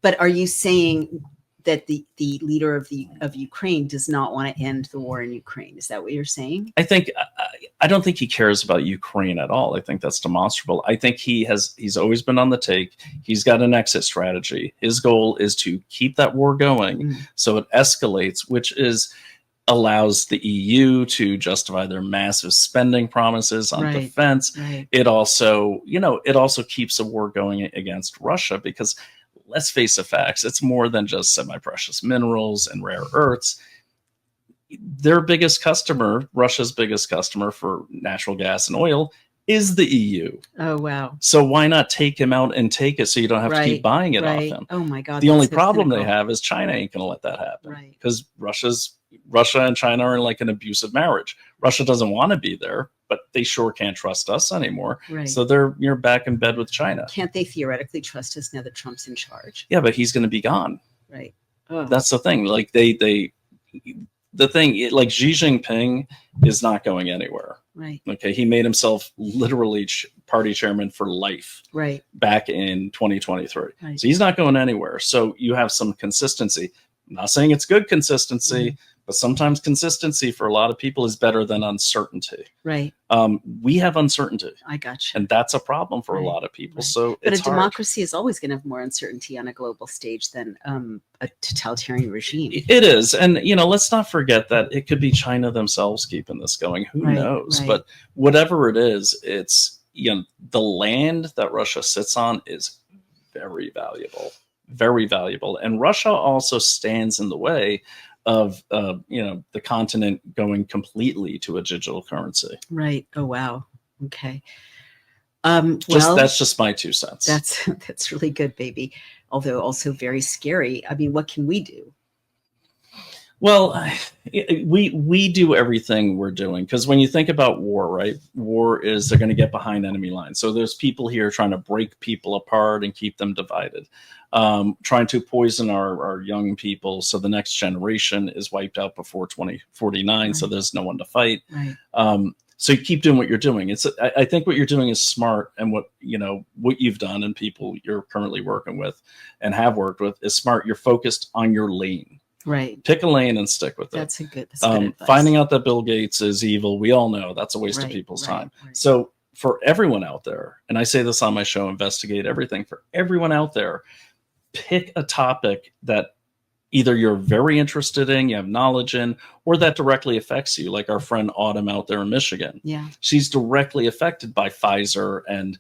But are you saying that the leader of Ukraine does not want to end the war in Ukraine? Is that what you're saying? I don't think he cares about Ukraine at all. I think that's demonstrable. I think he's always been on the take. He's got an exit strategy. His goal is to keep that war going so it escalates, which allows the EU to justify their massive spending promises on defense. Right. It also keeps the war going against Russia because, let's face the facts, it's more than just semi-precious minerals and rare earths. Their biggest customer, Russia's biggest customer for natural gas and oil, is the EU. Oh, wow. So why not take him out and take it so you don't have to keep buying it off him? Oh, my God. The only problem they have is China ain't going to let that happen. Because Russia and China are in like an abusive marriage. Russia doesn't want to be there, but they sure can't trust us anymore. So you're back in bed with China. Can't they theoretically trust us now that Trump's in charge? Yeah, but he's going to be gone. Right. Oh. That's the thing. Like like Xi Jinping is not going anywhere. Right. Okay. He made himself literally party chairman for life. Right. Back in 2023. Right. So he's not going anywhere. So you have some consistency. I'm not saying it's good consistency, but sometimes consistency for a lot of people is better than uncertainty. Right. We have uncertainty. I gotcha. And that's a problem for a lot of people. So but it's a democracy is always going to have more uncertainty on a global stage than a totalitarian regime. It is. And, let's not forget that it could be China themselves keeping this going. Who knows? Right. But whatever it is, it's, the land that Russia sits on is very valuable. Very valuable. And Russia also stands in the way of the continent going completely to a digital currency. Right. Oh, wow. Okay. That's just my 2 cents. That's really good, baby. Although also very scary. I mean, what can we do? Well, we do everything we're doing, because when you think about war, right? War is they're going to get behind enemy lines. So there's people here trying to break people apart and keep them divided, trying to poison our young people so the next generation is wiped out before 2049. So there's no one to fight. So you keep doing what you're doing. I think what you're doing is smart, and what you've done and people you're currently working with and have worked with is smart. You're focused on your lane. Right. Pick a lane and stick with it. That's good advice. Finding out that Bill Gates is evil, we all know that's a waste of people's time. So for everyone out there, and I say this on my show, Investigate Everything, for everyone out there, pick a topic that either you're very interested in, you have knowledge in, or that directly affects you, like our friend Autumn out there in Michigan. Yeah. She's directly affected by Pfizer and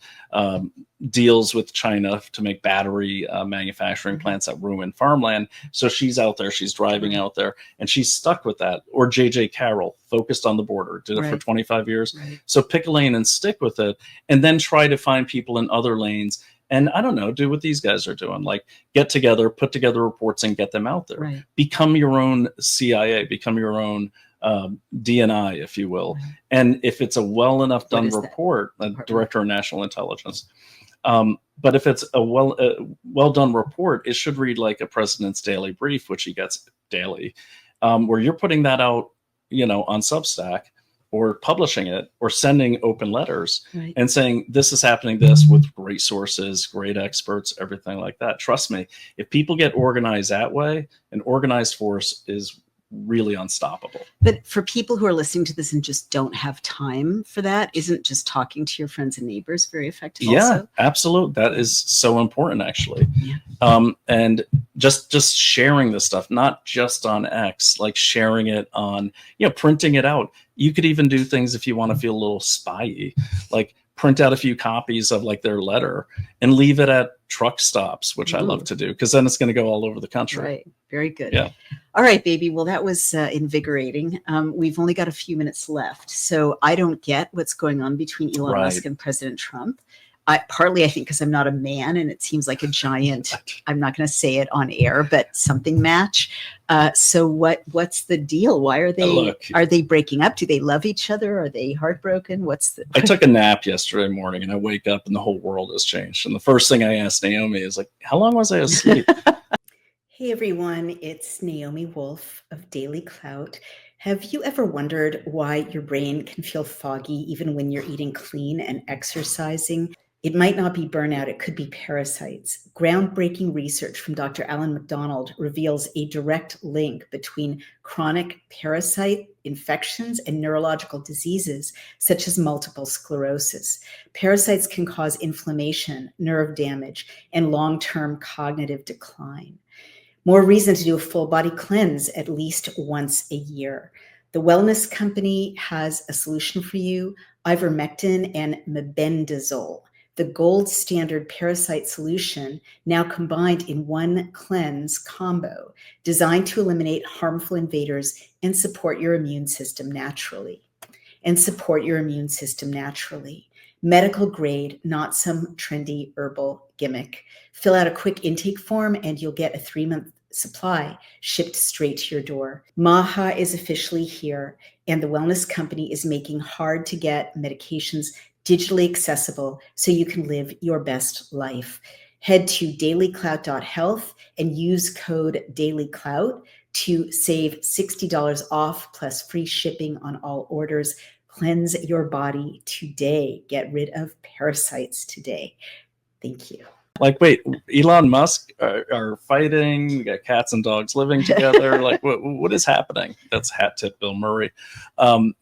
deals with China to make battery manufacturing plants that ruin farmland. So she's out there, she's driving out there, and she's stuck with that. Or J.J. Carroll, focused on the border, did it for 25 years. So pick a lane and stick with it, and then try to find people in other lanes. And I don't know, do what these guys are doing, like get together, put together reports and get them out there. Become your own CIA, become your own DNI, if you will. And if it's a well enough done report, Director of National Intelligence. But if it's a well done report, it should read like a president's daily brief, which he gets daily, where you're putting that out, on Substack, or publishing it, or sending open letters and saying, this is happening, this, with great sources, great experts, everything like that. Trust me, if people get organized that way, an organized force is really unstoppable. But for people who are listening to this and just don't have time for that, isn't just talking to your friends and neighbors very effective? Yeah, absolutely. That is so important, actually. And just sharing this stuff, not just on X, like sharing it on, printing it out. You could even do things if you want to feel a little spy-y, like print out a few copies of like their letter and leave it at truck stops, which I love to do, because then it's going to go all over the country. Right. Very good. Yeah. All right, baby. Well, that was invigorating. We've only got a few minutes left. So I don't get what's going on between Elon Musk and President Trump. Partly, I think, because I'm not a man and it seems like a giant, I'm not going to say it on air, but something match. So what's the deal? Why are they breaking up? Do they love each other? Are they heartbroken? I took a nap yesterday morning and I wake up and the whole world has changed. And the first thing I asked Naomi is like, how long was I asleep? Hey everyone, it's Naomi Wolf of Daily Clout. Have you ever wondered why your brain can feel foggy even when you're eating clean and exercising? It might not be burnout, it could be parasites. Groundbreaking research from Dr. Alan MacDonald reveals a direct link between chronic parasite infections and neurological diseases, such as multiple sclerosis. Parasites can cause inflammation, nerve damage, and long-term cognitive decline. More reason to do a full body cleanse at least once a year. The wellness company has a solution for you, ivermectin and mebendazole, the gold standard parasite solution, now combined in one cleanse combo, designed to eliminate harmful invaders and support your immune system naturally. Medical grade, not some trendy herbal gimmick. Fill out a quick intake form and you'll get a 3-month supply shipped straight to your door. Maha is officially here, and the wellness company is making hard to get medications digitally accessible so you can live your best life. Head to dailyclout.health and use code dailyclout to save $60 off plus free shipping on all orders. Cleanse your body today. Get rid of parasites today. Thank you. Like, wait, Elon Musk are fighting. We got cats and dogs living together. Like, what is happening? That's hat tip Bill Murray. I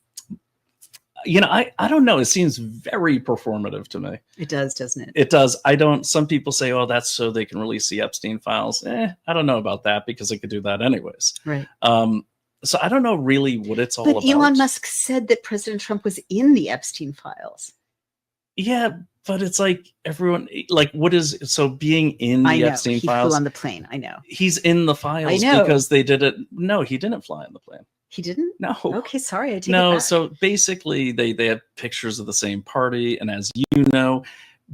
don't know. It seems very performative to me. It does, doesn't it? It does. Some people say, oh, that's so they can release the Epstein files. I don't know about that because they could do that anyways. Right. So I don't know really what it's all about. But Elon Musk said that President Trump was in the Epstein files. Yeah, but it's like everyone, like, what is, so being in the Epstein files? He flew on the plane. I know. He's in the files because they did it. No, he didn't fly on the plane. He didn't? No. Okay, sorry. I take it back. So basically they have pictures of the same party. And as you know,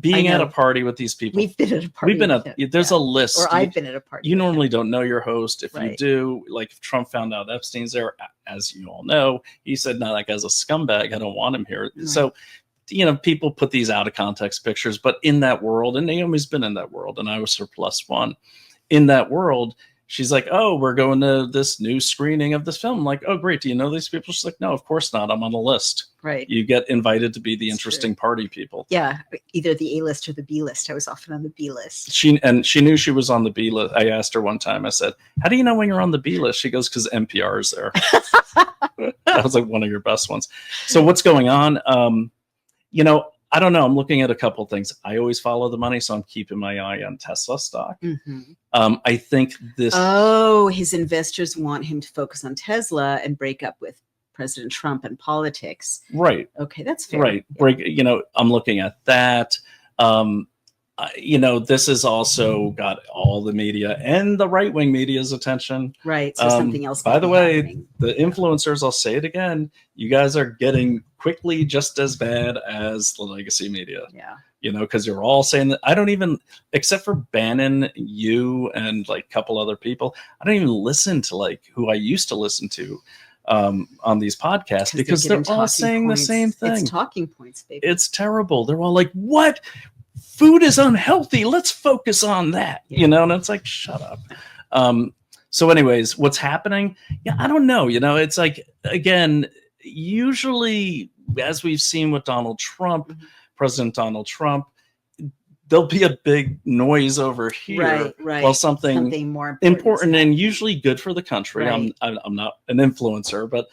being at a party with these people. We've been at a party. There's a list. Or I've been at a party. You normally don't know your host. If you do, like if Trump found out Epstein's there, as you all know, he said, no, that guy's a scumbag. I don't want him here. Right. So, people put these out of context pictures, but in that world, and Naomi's been in that world, and I was her +1. In that world, she's like, oh, we're going to this new screening of this film. I'm like, oh, great. Do you know these people? She's like, no, of course not. I'm on the list. Right. You get invited to be the interesting party people. Yeah. Either the A list or the B list. I was often on the B list. She knew she was on the B list. I asked her one time, I said, how do you know when you're on the B list? She goes, because NPR is there. That was like one of your best ones. So what's going on? I don't know. I'm looking at a couple of things. I always follow the money, so I'm keeping my eye on Tesla stock. Mm-hmm. I think this. Oh, his investors want him to focus on Tesla and break up with President Trump and politics. Right. Okay, that's fair. Right. Yeah. I'm looking at that. This has also got all the media and the right-wing media's attention. Right. So something else. By the way, the influencers, I'll say it again, you guys are getting quickly just as bad as the legacy media. Yeah. Because you're all saying that. I don't even, except for Bannon, you, and like a couple other people, I don't even listen to like who I used to listen to on these podcasts because they're all saying the same thing. It's talking points, baby. It's terrible. They're all like, what? Food is unhealthy. Let's focus on that. And it's like, shut up. So anyways, what's happening? Yeah, I don't know. It's like, again, usually as we've seen with Donald Trump, President Donald Trump, there'll be a big noise over here. Right. While something more important and usually good for the country. Right. I'm not an influencer, but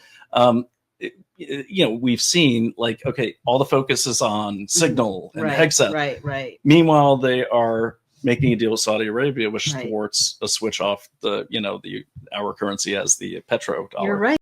we've seen like, okay, all the focus is on Signal and Hegseth. Right. Meanwhile, they are making a deal with Saudi Arabia, which thwarts a switch off our currency as the petrodollar. You're right.